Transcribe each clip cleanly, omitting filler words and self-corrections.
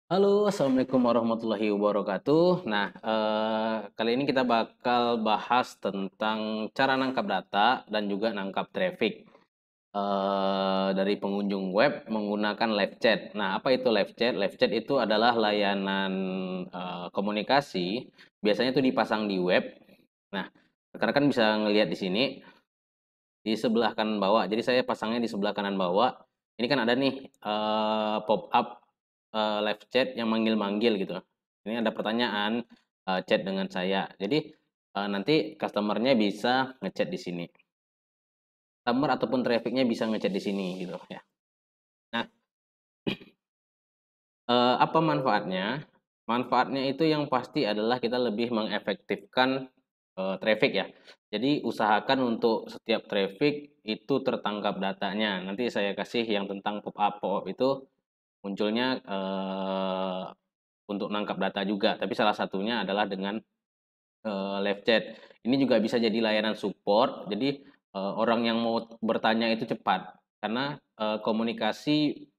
Halo, assalamualaikum warahmatullahi wabarakatuh. Nah, kali ini kita bakal bahas tentang cara nangkap data dan juga nangkap traffic dari pengunjung web menggunakan live chat. Nah, apa itu live chat? Live chat itu adalah layanan komunikasi, biasanya itu dipasang di web. Nah, rekan-rekan bisa ngelihat di sini di sebelah kanan bawah. Jadi saya pasangnya di sebelah kanan bawah. Ini kan ada nih pop up live chat yang manggil-manggil gitu. Ini ada pertanyaan chat dengan saya. Jadi nanti customernya bisa ngechat di sini. Customer ataupun trafficnya bisa ngechat di sini gitu ya. Nah, apa manfaatnya? Manfaatnya itu yang pasti adalah kita lebih mengefektifkan traffic ya. Jadi usahakan untuk setiap traffic itu tertangkap datanya. Nanti saya kasih yang tentang pop up itu munculnya untuk nangkap data juga. Tapi salah satunya adalah dengan live chat. Ini juga bisa jadi layanan support. Jadi orang yang mau bertanya itu cepat karena komunikasi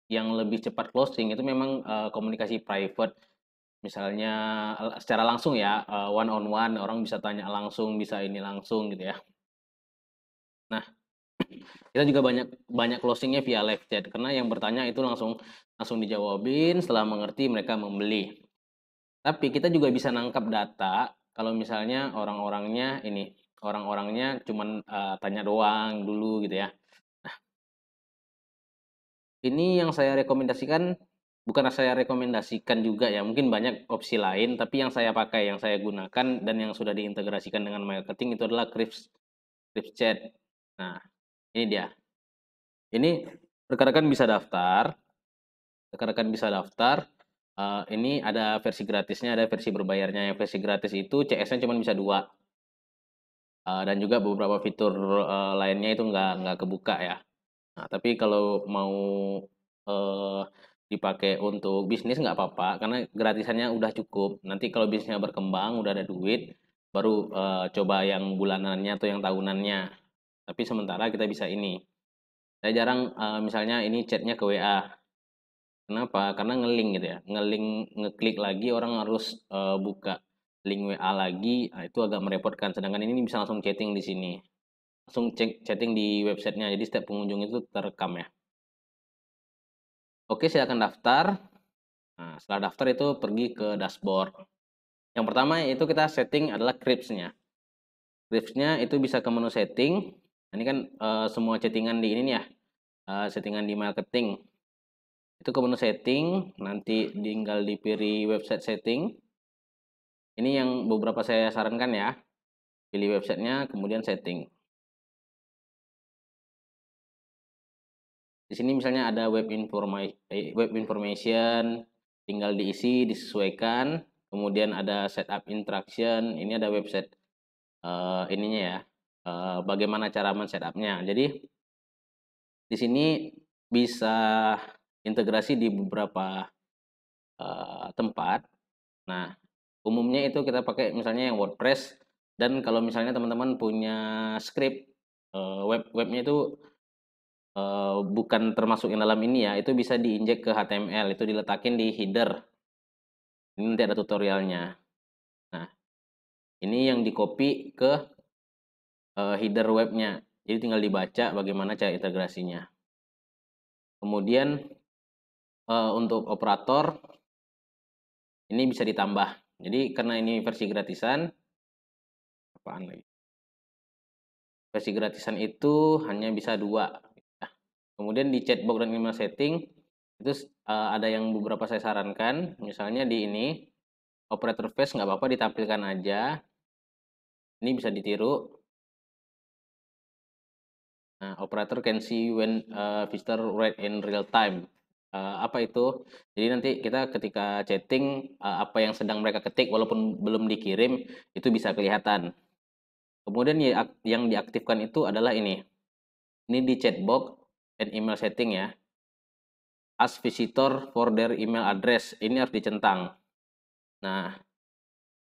yang lebih cepat closing itu memang komunikasi private. Misalnya secara langsung ya, one on one, orang bisa tanya langsung, bisa ini langsung gitu ya. Nah, kita juga banyak banyak closingnya via live chat karena yang bertanya itu langsung langsung dijawabin, setelah mengerti mereka membeli. Tapi kita juga bisa nangkap data kalau misalnya orang-orangnya cuman tanya doang dulu gitu ya. Ini yang saya rekomendasikan, bukan saya rekomendasikan juga ya, mungkin banyak opsi lain, tapi yang saya pakai, yang saya gunakan dan yang sudah diintegrasikan dengan marketing itu adalah Crips Chat. Nah, ini dia. Ini rekan-rekan bisa daftar, rekan-rekan bisa daftar. Ini ada versi gratisnya, ada versi berbayarnya. Yang versi gratis itu CS-nya cuma bisa 2. Dan juga beberapa fitur lainnya itu nggak kebuka ya. Nah, tapi kalau mau eh, dipakai untuk bisnis nggak apa-apa, karena gratisannya udah cukup. Nanti kalau bisnisnya berkembang, udah ada duit, baru coba yang bulanannya atau yang tahunannya. Tapi sementara kita bisa ini. Saya jarang misalnya ini chatnya ke WA. Kenapa? Karena ngelink gitu ya. Ngelink ngeklik lagi orang harus buka link WA lagi, nah, itu agak merepotkan. Sedangkan ini bisa langsung chatting di sini. Langsung chatting di websitenya. Jadi setiap pengunjung itu terekam ya. Oke, silakan daftar. Nah, setelah daftar itu pergi ke dashboard. Yang pertama itu kita setting adalah Crips-nya. Crips-nya itu bisa ke menu setting. Ini kan semua chattingan di ini nih ya. Settingan di marketing. Itu ke menu setting, nanti tinggal dipilih website setting. Ini yang beberapa saya sarankan ya. Pilih websitenya, kemudian setting. Di sini misalnya ada web information, tinggal diisi, disesuaikan. Kemudian ada setup interaction, ini ada website ininya ya. Bagaimana cara men-setupnya. Jadi di sini bisa integrasi di beberapa tempat. Nah, umumnya itu kita pakai misalnya yang WordPress, dan kalau misalnya teman-teman punya script webnya itu bukan termasuk yang dalam ini ya, itu bisa diinjek ke HTML, itu diletakin di header. Ini nanti ada tutorialnya. Nah, ini yang di-copy ke header webnya. Jadi tinggal dibaca bagaimana cara integrasinya. Kemudian untuk operator ini bisa ditambah. Jadi karena ini versi gratisan, apaan lagi? Versi gratisan itu hanya bisa 2. Nah, kemudian di chatbox dan email setting itu ada yang beberapa saya sarankan. Misalnya di ini operator face nggak apa-apa ditampilkan aja. Ini bisa ditiru. Nah, operator can see when visitor read in real time. Apa itu? Jadi nanti kita ketika chatting apa yang sedang mereka ketik walaupun belum dikirim itu bisa kelihatan. Kemudian yang diaktifkan itu adalah ini. Ini di chatbox dan email setting ya. Ask visitor for their email address. Ini harus dicentang. Nah,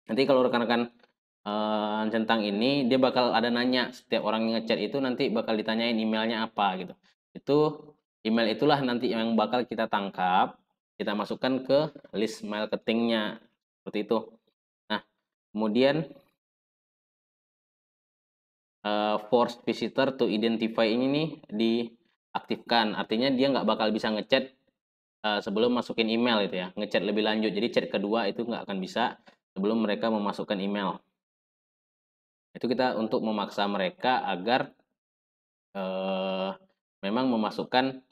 nanti kalau rekan-rekan centang ini, dia bakal ada nanya, setiap orang yang ngechat itu nanti bakal ditanyain emailnya apa gitu. Itu email itulah nanti yang bakal kita tangkap. kita masukkan ke list marketingnya seperti itu. Nah, kemudian force visitor to identify ini nih diaktifkan, artinya dia nggak bakal bisa ngechat sebelum masukin email gitu ya, ngechat lebih lanjut. Jadi chat kedua itu nggak akan bisa sebelum mereka memasukkan email. Itu kita untuk memaksa mereka agar memang memasukkan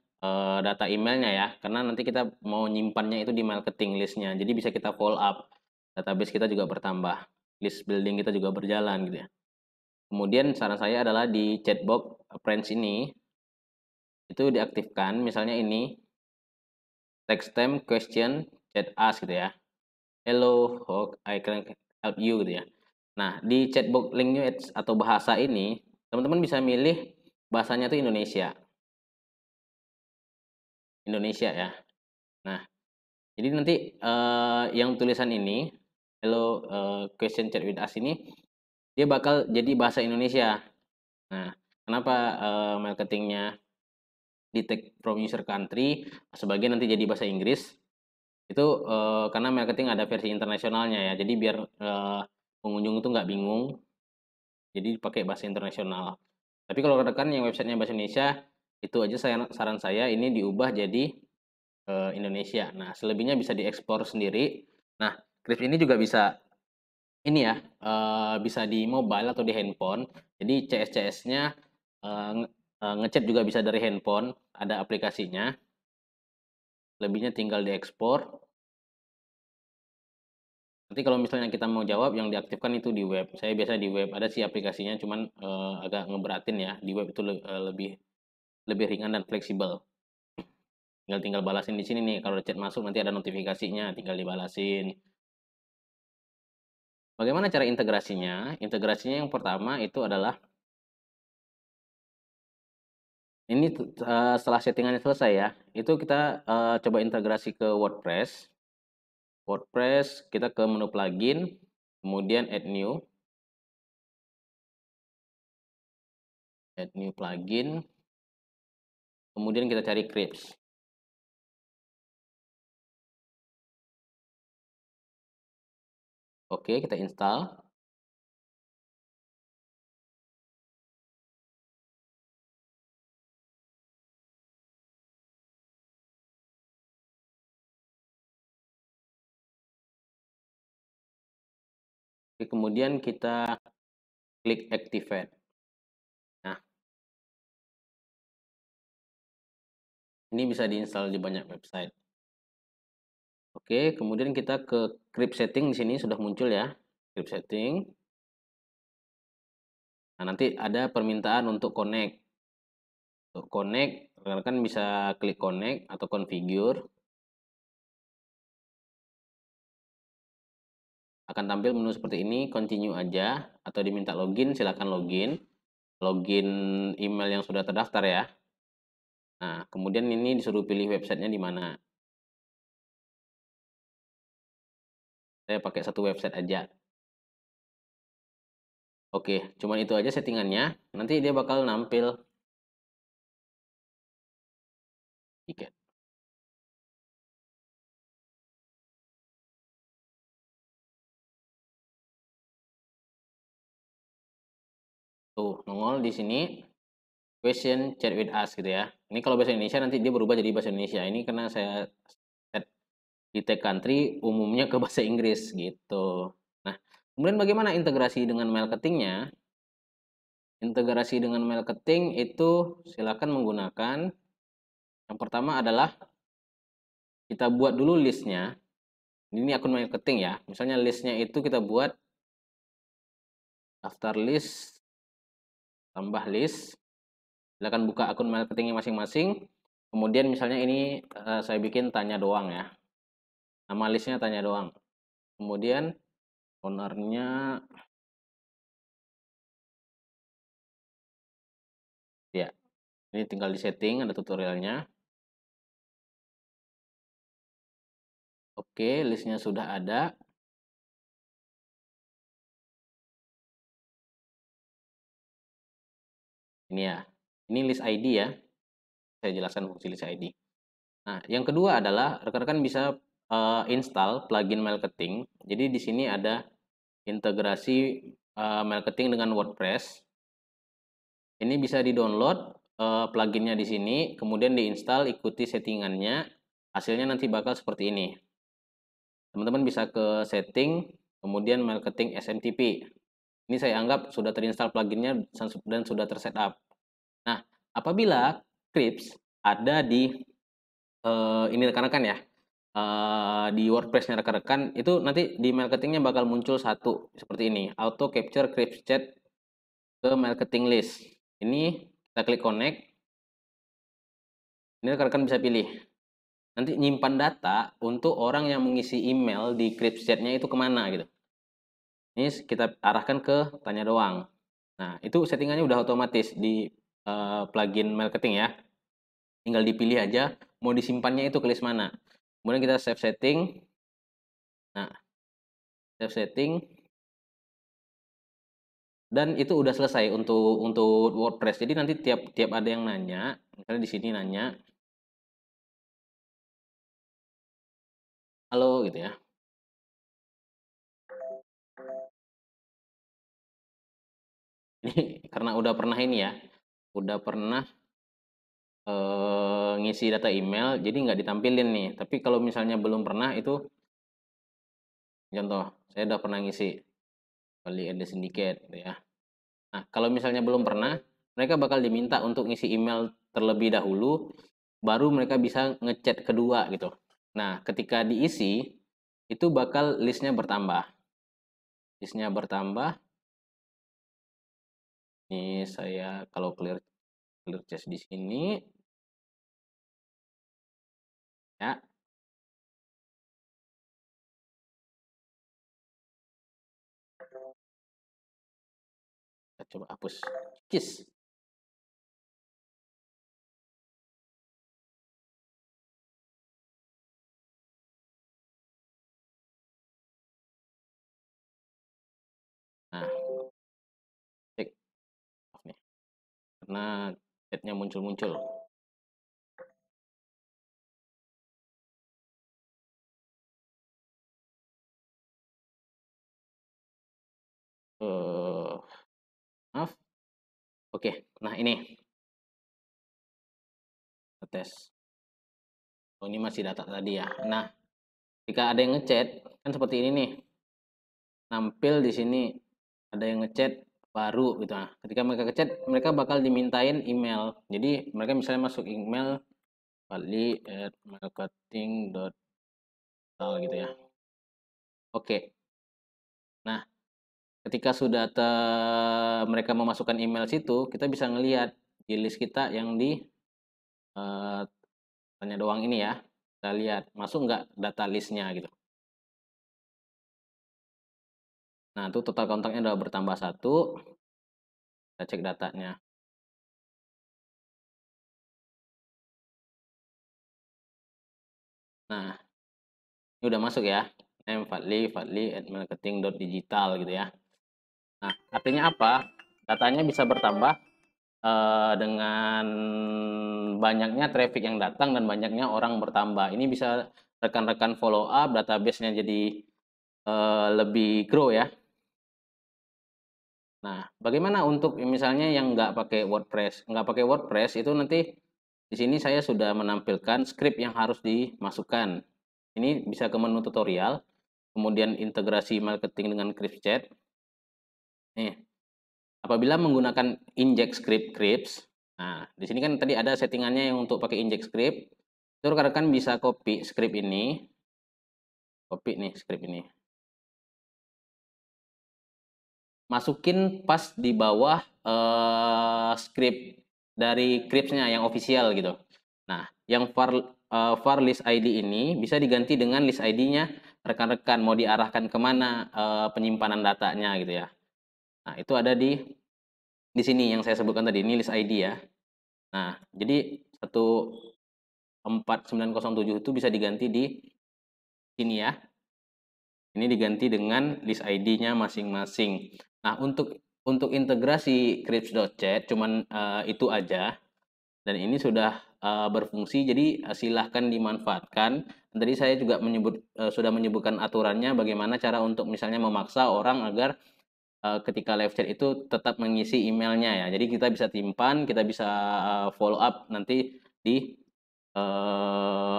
data emailnya ya, karena nanti kita mau nyimpannya itu di marketing listnya. Jadi bisa kita follow up, database kita juga bertambah, list building kita juga berjalan gitu ya. Kemudian saran saya adalah di chatbot Friends ini itu diaktifkan, misalnya ini text time question chat us gitu ya. Hello, how I can help you gitu ya. Nah, di chatbot language atau bahasa ini, teman-teman bisa milih bahasanya itu Indonesia. Indonesia ya. Nah, jadi nanti yang tulisan ini, hello question chat with us ini, dia bakal jadi bahasa Indonesia. Nah, kenapa marketingnya di take from user country, sebagian nanti jadi bahasa Inggris? Itu karena marketing ada versi internasionalnya ya, jadi biar pengunjung itu nggak bingung, jadi pakai bahasa internasional. Tapi kalau rekan yang websitenya bahasa Indonesia, itu aja saran saya ini diubah jadi Indonesia. Nah, selebihnya bisa diekspor sendiri. Nah, Crisp ini juga bisa ini ya, bisa di mobile atau di handphone. Jadi CS-CS-nya ngechat juga bisa dari handphone, ada aplikasinya. Lebihnya tinggal diekspor. Nanti kalau misalnya kita mau jawab yang diaktifkan itu di web. Saya biasa di web, ada sih aplikasinya, cuman agak ngeberatin ya. Di web itu lebih ringan dan fleksibel. Tinggal balasin di sini nih. Kalau chat masuk nanti ada notifikasinya, tinggal dibalasin. Bagaimana cara integrasinya? Integrasinya yang pertama itu adalah ini setelah settingannya selesai ya, itu kita coba integrasi ke WordPress. WordPress kita ke menu plugin, kemudian add new plugin, kemudian kita cari Crisp. Oke, kita install. Oke, kemudian kita klik activate. Nah, ini bisa diinstal di banyak website. Oke, kemudian kita ke Crisp setting, di sini sudah muncul ya, Crisp setting. Nah, nanti ada permintaan untuk connect. Untuk connect, rekan bisa klik connect atau configure. Akan tampil menu seperti ini, continue aja atau diminta login, silakan login. Login email yang sudah terdaftar ya. Nah, kemudian ini disuruh pilih websitenya di mana. Saya pakai satu website aja. Oke, cuman itu aja settingannya. Nanti dia bakal nampil tiket. Tuh, nongol di sini question chat with us gitu ya. Ini kalau bahasa Indonesia nanti dia berubah jadi bahasa Indonesia. Ini karena saya set di tag country umumnya ke bahasa Inggris gitu. Nah, kemudian bagaimana integrasi dengan marketingnya? Integrasi dengan marketing itu silakan menggunakan yang pertama adalah kita buat dulu listnya. Ini akun marketing ya. Misalnya listnya itu kita buat daftar list, tambah list. Silakan buka akun marketingnya masing-masing. Kemudian misalnya ini saya bikin tanya doang ya. Nama listnya tanya doang. Kemudian ownernya ya. Ini tinggal di setting, ada tutorialnya. Oke, listnya sudah ada. Ini ya. Ini list ID ya. Saya jelaskan fungsi list ID. Nah, yang kedua adalah rekan-rekan bisa install plugin marketing. Jadi di sini ada integrasi marketing dengan WordPress. Ini bisa di-download pluginnya di sini, kemudian diinstal, ikuti settingannya. Hasilnya nanti bakal seperti ini. Teman-teman bisa ke setting, kemudian marketing SMTP. Ini saya anggap sudah terinstall pluginnya dan sudah tersetup. Nah, apabila Scripts ada di ini rekan-rekan ya, di WordPress-nya rekan-rekan, itu nanti di marketingnya bakal muncul satu seperti ini, auto capture Scripts chat ke marketing list. Ini kita klik connect. Ini rekan-rekan bisa pilih. Nanti nyimpan data untuk orang yang mengisi email di Scripts chat-nya itu kemana gitu. Ini kita arahkan ke tanya doang. Nah, itu settingannya udah otomatis di plugin marketing ya. Tinggal dipilih aja mau disimpannya itu ke list mana. Kemudian kita save setting. Nah, save setting. Dan itu udah selesai untuk WordPress. Jadi nanti tiap ada yang nanya, misalnya di sini nanya, halo gitu ya. Ini karena udah pernah ini ya, udah pernah ngisi data email, jadi nggak ditampilin nih. Tapi kalau misalnya belum pernah itu, contoh, saya udah pernah ngisi, kali ada syndicate gitu ya. Nah, kalau misalnya belum pernah, mereka bakal diminta untuk ngisi email terlebih dahulu, baru mereka bisa ngechat kedua gitu. Nah, ketika diisi, itu bakal listnya bertambah. Listnya bertambah. Ini saya kalau clear chest di sini, ya. Kita coba hapus. Kiss. Nah, cek off nih. Karena chatnya muncul-muncul. Maaf. Oke, nah ini tes. Oh, ini masih data tadi ya. Nah, jika ada yang ngechat, kan seperti ini nih. Nampil di sini ada yang ngechat baru gitu. Nah, ketika mereka ngechat, mereka bakal dimintain email. Jadi mereka misalnya masuk email fadli@marketing.tal gitu ya. Oke. Nah, ketika sudah mereka memasukkan email situ, kita bisa ngelihat di list kita yang di tanya doang ini ya. Kita lihat masuk nggak data listnya gitu. Nah, itu total kontaknya udah bertambah satu. Kita cek datanya. Nah, ini udah masuk ya. Name fadli@marketing.digital gitu ya. Nah, artinya apa? Datanya bisa bertambah dengan banyaknya traffic yang datang dan banyaknya orang bertambah. Ini bisa rekan-rekan follow up, database-nya jadi lebih grow ya. Nah, bagaimana untuk misalnya yang nggak pakai WordPress? Nggak pakai WordPress itu nanti di sini saya sudah menampilkan script yang harus dimasukkan. Ini bisa ke menu tutorial, kemudian integrasi marketing dengan Chat. Nih, apabila menggunakan inject scripts, nah di sini kan tadi ada settingannya yang untuk pakai inject script. Itu rekan-rekan bisa copy script ini, copy nih script ini. Masukin pas di bawah script dari Scripts-nya yang official gitu. Nah, yang var list ID ini bisa diganti dengan list ID-nya rekan-rekan mau diarahkan kemana penyimpanan datanya gitu ya. Nah, itu ada di sini yang saya sebutkan tadi, ini list ID ya. Nah, jadi 14907 itu bisa diganti di sini ya. Ini diganti dengan list ID-nya masing-masing. Nah, untuk integrasi Chat cuman itu aja. dan ini sudah berfungsi, jadi silahkan dimanfaatkan. Tadi saya juga sudah menyebutkan aturannya bagaimana cara untuk misalnya memaksa orang agar ketika live chat itu tetap mengisi emailnya ya. Jadi kita bisa simpan, kita bisa follow up nanti di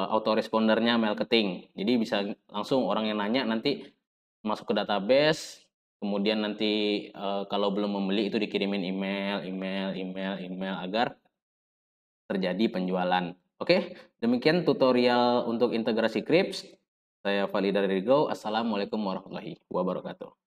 autorespondernya marketing. Jadi bisa langsung orang yang nanya nanti masuk ke database, kemudian nanti kalau belum membeli itu dikirimin email agar terjadi penjualan. Oke, demikian tutorial untuk integrasi Krips. Saya Valida dari Go. Assalamualaikum warahmatullahi wabarakatuh.